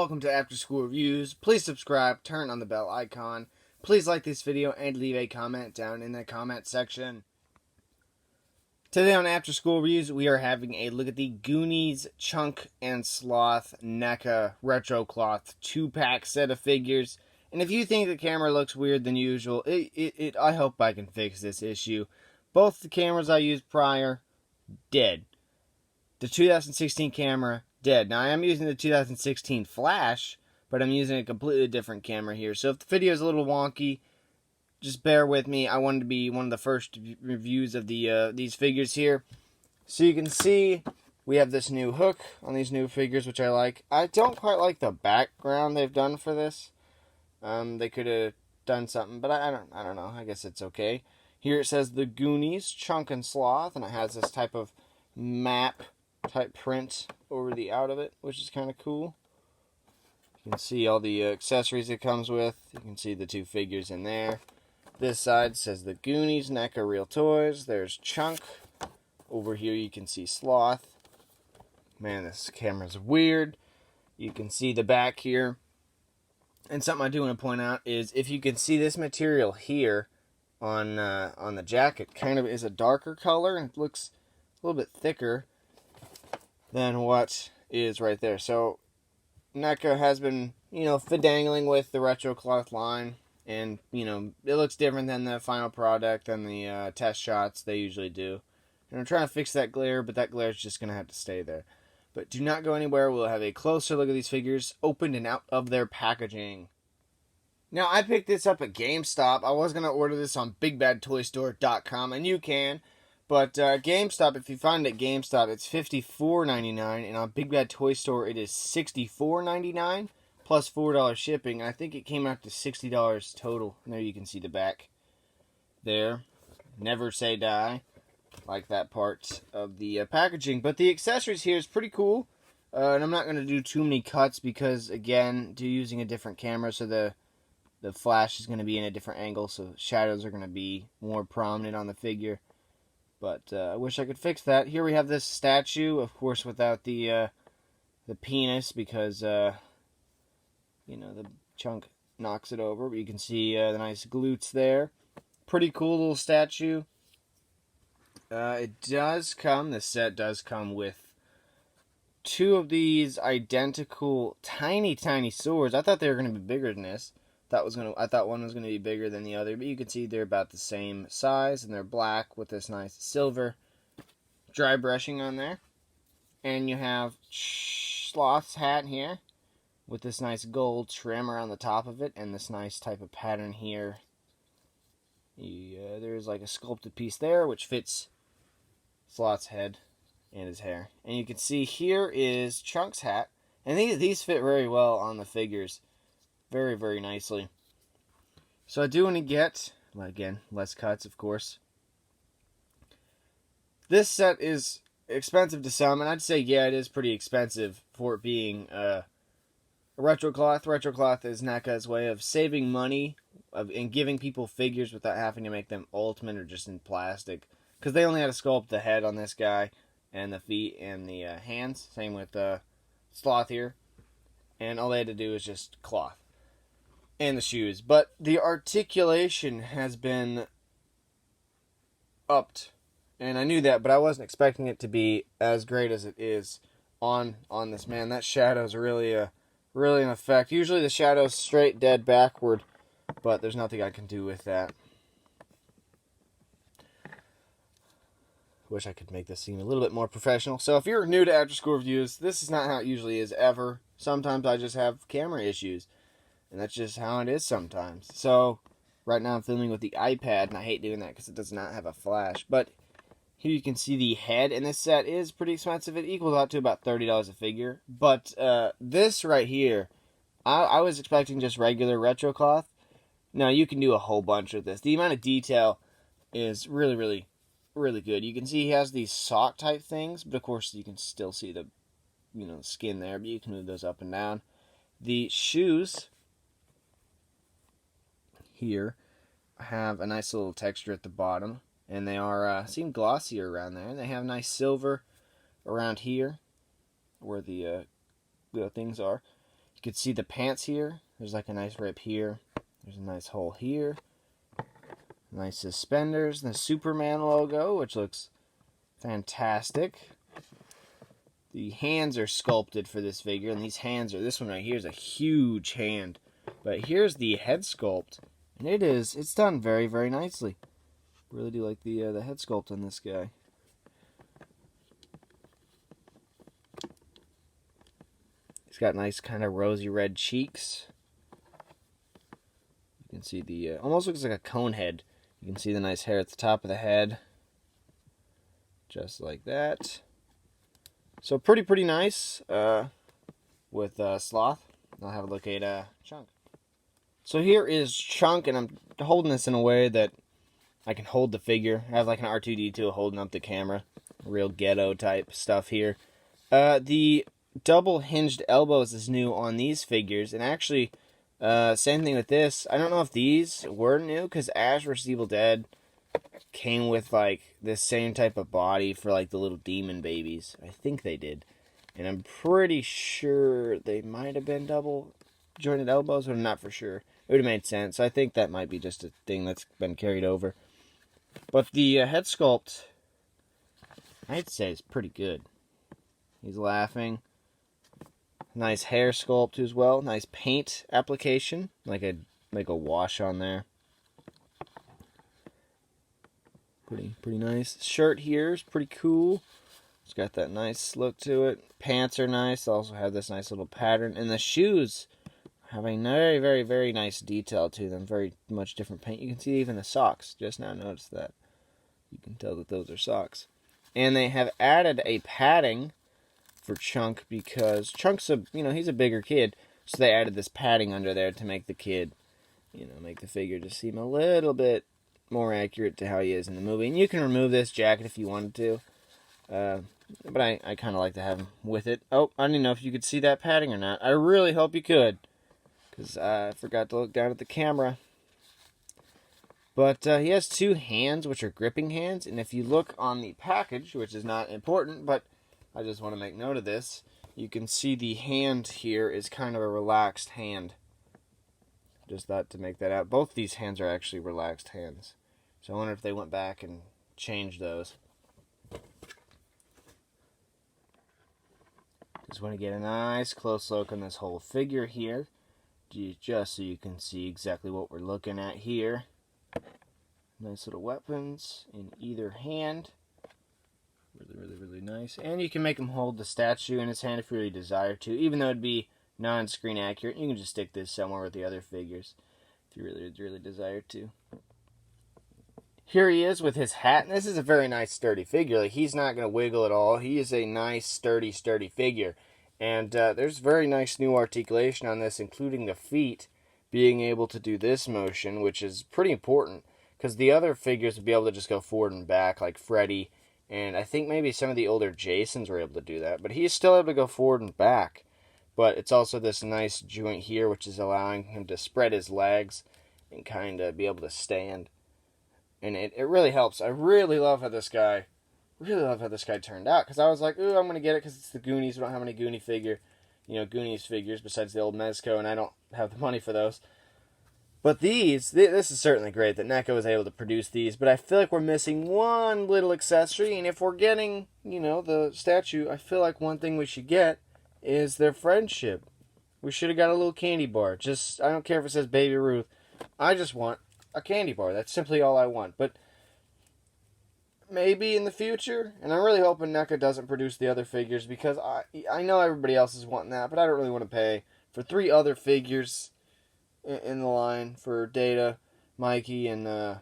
welcome to After School Reviews. Please subscribe, turn on the bell icon. Please like this video and leave a comment down in the comment section. Today on After School Reviews, we are having a look at the Goonies Chunk and Sloth NECA Retro Cloth 2-pack set of figures. And if you think the camera looks weird than usual, I hope I can fix this issue. Both the cameras I used prior, dead. The 2016 camera, dead. Now I am using the 2016 flash, but I'm using a completely different camera here. So if the video is a little wonky, just bear with me. I wanted to be one of the first reviews of these figures here. So you can see we have this new hook on these new figures, which I like. I don't quite like the background they've done for this. They could have done something, but I don't know. I guess it's okay. Here it says the Goonies, Chunk and Sloth, and it has this type of map type print over the out of it, which is kind of cool. You can see all the accessories it comes with. You can see the two figures in there. This side says the Goonies, NECA Real Toys. There's Chunk. Over here you can see Sloth. Man, this camera's weird. You can see the back here. And something I do want to point out is if you can see this material here on the jacket, kind of is a darker color and it looks a little bit thicker than what is right there. So NECA has been, fidangling with the retro cloth line, and it looks different than the final product and the test shots they usually do. And I'm trying to fix that glare, but that glare is just going to have to stay there. But do not go anywhere. We'll have a closer look at these figures opened and out of their packaging. Now, I picked this up at GameStop. I was going to order this on BigBadToyStore.com, and you can. But GameStop, if you find it at GameStop, it's $54.99, and on Big Bad Toy Store, it is $64.99 plus $4 shipping. I think it came out to $60 total. And there you can see the back there. Never say die. Like that part of the packaging. But the accessories here is pretty cool. And I'm not going to do too many cuts because, again, using a different camera, so the flash is going to be in a different angle, so shadows are going to be more prominent on the figure. But I wish I could fix that. Here we have this statue, of course, without the penis, because the Chunk knocks it over. But you can see the nice glutes there. Pretty cool little statue. This set does come with two of these identical tiny swords. I thought they were going to be bigger than this. I thought one was going to be bigger than the other, but you can see they're about the same size, and they're black with this nice silver dry brushing on there. And you have Sloth's hat here with this nice gold trim around the top of it, and this nice type of pattern here. There's like a sculpted piece there, which fits Sloth's head and his hair. And you can see here is Chunk's hat, and these fit very well on the figures. Very, very nicely. So I do want to get, again, less cuts, of course. This set is expensive to some, and I'd say, yeah, it is pretty expensive for it being a retro cloth. Retro cloth is NECA's way of saving money and giving people figures without having to make them ultimate or just in plastic. Because they only had to sculpt the head on this guy, and the feet and the hands. Same with Sloth here. And all they had to do is just cloth. And the shoes. But the articulation has been upped. And I knew that, but I wasn't expecting it to be as great as it is on this man. That shadow's really an effect. Usually the shadow's straight dead backward, but there's nothing I can do with that. Wish I could make this seem a little bit more professional. So if you're new to After School Reviews, this is not how it usually is ever. Sometimes I just have camera issues. And that's just how it is sometimes. So, right now I'm filming with the iPad, and I hate doing that because it does not have a flash. But, here you can see the head, and this set is pretty expensive. It equals out to about $30 a figure. But, this right here, I was expecting just regular retro cloth. Now, you can do a whole bunch with this. The amount of detail is really, really, really good. You can see he has these sock type things, but of course you can still see the, skin there, but you can move those up and down. The shoes here have a nice little texture at the bottom, and they are seem glossier around there. They have nice silver around here where the things are. can see the pants here. There's like a nice rip here. There's a nice hole here. Nice suspenders. The Superman logo, which looks fantastic. The hands are sculpted for this figure, and these hands are, this one right here is a huge hand. But here's the head sculpt, and it's done very, very nicely. Really do like the head sculpt on this guy. He's got nice kind of rosy red cheeks. You can see the, almost looks like a cone head. You can see the nice hair at the top of the head. Just like that. So pretty nice with Sloth. I'll have a look at Chunk. So here is Chunk, and I'm holding this in a way that I can hold the figure. I have like an R2-D2 holding up the camera. Real ghetto type stuff here. The double hinged elbows is new on these figures, and actually, same thing with this. I don't know if these were new, because Ash vs. Evil Dead came with like this same type of body for like the little demon babies. I think they did. And I'm pretty sure they might have been double jointed elbows, but I'm not for sure. It would have made sense. I think that might be just a thing that's been carried over. But the head sculpt, I'd say, is pretty good. He's laughing. Nice hair sculpt as well. Nice paint application, like a wash on there. Pretty nice. Shirt here is pretty cool. It's got that nice look to it. Pants are nice. Also have this nice little pattern, and the shoes have a very, very, very nice detail to them. Very much different paint. You can see even the socks. Just now noticed that. You can tell that those are socks. And they have added a padding for Chunk because Chunk's he's a bigger kid, so they added this padding under there to make the kid, make the figure just seem a little bit more accurate to how he is in the movie. And you can remove this jacket if you wanted to, but I kind of like to have him with it. Oh, I didn't know if you could see that padding or not. I really hope you could, because I forgot to look down at the camera. But he has two hands, which are gripping hands, and if you look on the package, which is not important, but I just want to make note of this, you can see the hand here is kind of a relaxed hand. Just thought to make that out. Both these hands are actually relaxed hands. So I wonder if they went back and changed those. Just want to get a nice close look on this whole figure here, just so you can see exactly what we're looking at here. Nice little weapons in either hand. Really nice. And you can make him hold the statue in his hand if you really desire to, even though it'd be non-screen accurate. You can just stick this somewhere with the other figures if you really desire to. Here he is with his hat, and this is a very nice sturdy figure. Like, he's not going to wiggle at all. He is a nice sturdy figure. And there's very nice new articulation on this, including the feet being able to do this motion, which is pretty important, because the other figures would be able to just go forward and back, like Freddy, and I think maybe some of the older Jasons were able to do that, but he's still able to go forward and back. But it's also this nice joint here, which is allowing him to spread his legs and kind of be able to stand. And it really helps. I really love how this guy turned out. Because I was like, ooh, I'm going to get it because it's the Goonies. We don't have any Goonies figures besides the old Mezco, and I don't have the money for those. But this is certainly great that NECA was able to produce these. But I feel like we're missing one little accessory. And if we're getting, the statue, I feel like one thing we should get is their friendship. We should have got a little candy bar. I don't care if it says Baby Ruth. I just want a candy bar. That's simply all I want. But maybe in the future, and I'm really hoping NECA doesn't produce the other figures, because I know everybody else is wanting that, but I don't really want to pay for 3 other figures in the line for Data, Mikey, and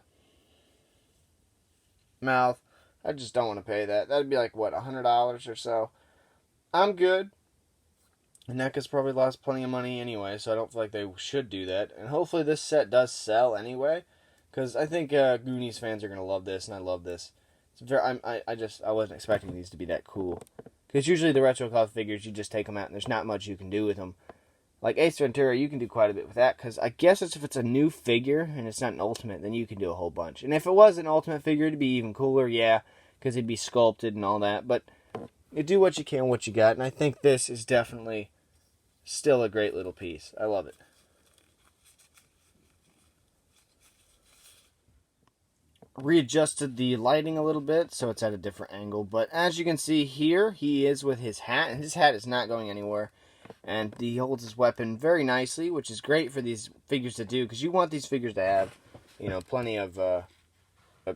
Mouth. I just don't want to pay that. That'd be like, what, $100 or so? I'm good. And NECA's probably lost plenty of money anyway, so I don't feel like they should do that. And hopefully this set does sell anyway, because I think Goonies fans are going to love this, and I love this. I wasn't expecting these to be that cool. Because usually the retro cloth figures, you just take them out, and there's not much you can do with them. Like Ace Ventura, you can do quite a bit with that, because I guess if it's a new figure, and it's not an Ultimate, then you can do a whole bunch. And if it was an Ultimate figure, it'd be even cooler, yeah, because it'd be sculpted and all that, but you do what you can, what you got, and I think this is definitely Still a great little piece. I love it. Readjusted the lighting a little bit so it's at a different angle, but as you can see here, he is with his hat, and his hat is not going anywhere, and he holds his weapon very nicely, which is great for these figures to do, because you want these figures to have, you know, plenty of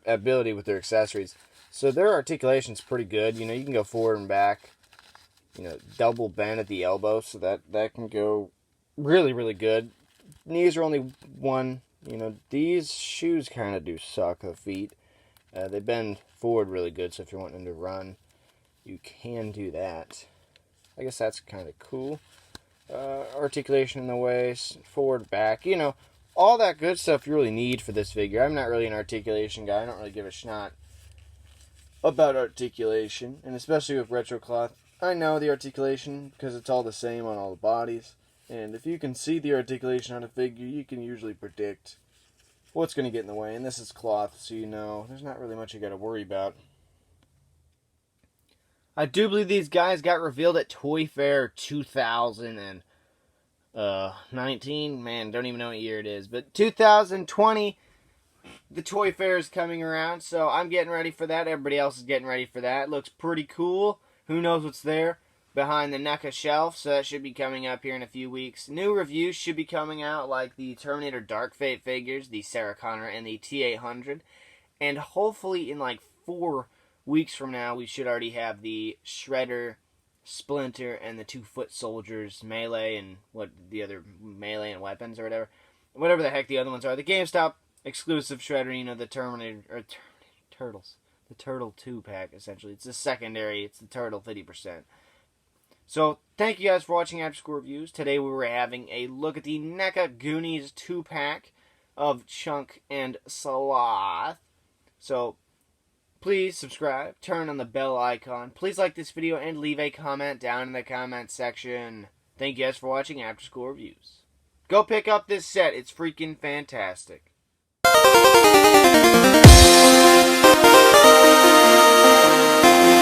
ability with their accessories. So their articulation's pretty good. You know, you can go forward and back, you know, double bend at the elbow, so that can go really, really good. Knees are only one. You know, these shoes kind of do suck, the feet. They bend forward really good, so if you're wanting to run, you can do that. I guess that's kind of cool. Articulation in the waist, forward, back, you know, all that good stuff you really need for this figure. I'm not really an articulation guy. I don't really give a snot about articulation, and especially with retro cloth. I know the articulation because it's all the same on all the bodies. And if you can see the articulation on a figure, you can usually predict what's going to get in the way. And this is cloth, so you know there's not really much you got to worry about. I do believe these guys got revealed at Toy Fair 2019. Man, don't even know what year it is. But 2020, the Toy Fair is coming around, so I'm getting ready for that. Everybody else is getting ready for that. It looks pretty cool. Who knows what's there behind the NECA shelf, so that should be coming up here in a few weeks. New reviews should be coming out, like the Terminator Dark Fate figures, the Sarah Connor, and the T-800. And hopefully in like 4 weeks from now, we should already have the Shredder, Splinter, and the 2 Foot Soldiers melee, and what the other melee and weapons or whatever. Whatever the heck the other ones are. The GameStop exclusive Shredder, you know, the Terminator, or Turtles. The Turtle 2-pack, essentially. It's the secondary, it's the Turtle 50%. So, thank you guys for watching After School Reviews. Today we were having a look at the NECA Goonies 2-pack of Chunk and Sloth. So, please subscribe, turn on the bell icon. Please like this video and leave a comment down in the comment section. Thank you guys for watching After School Reviews. Go pick up this set, it's freaking fantastic.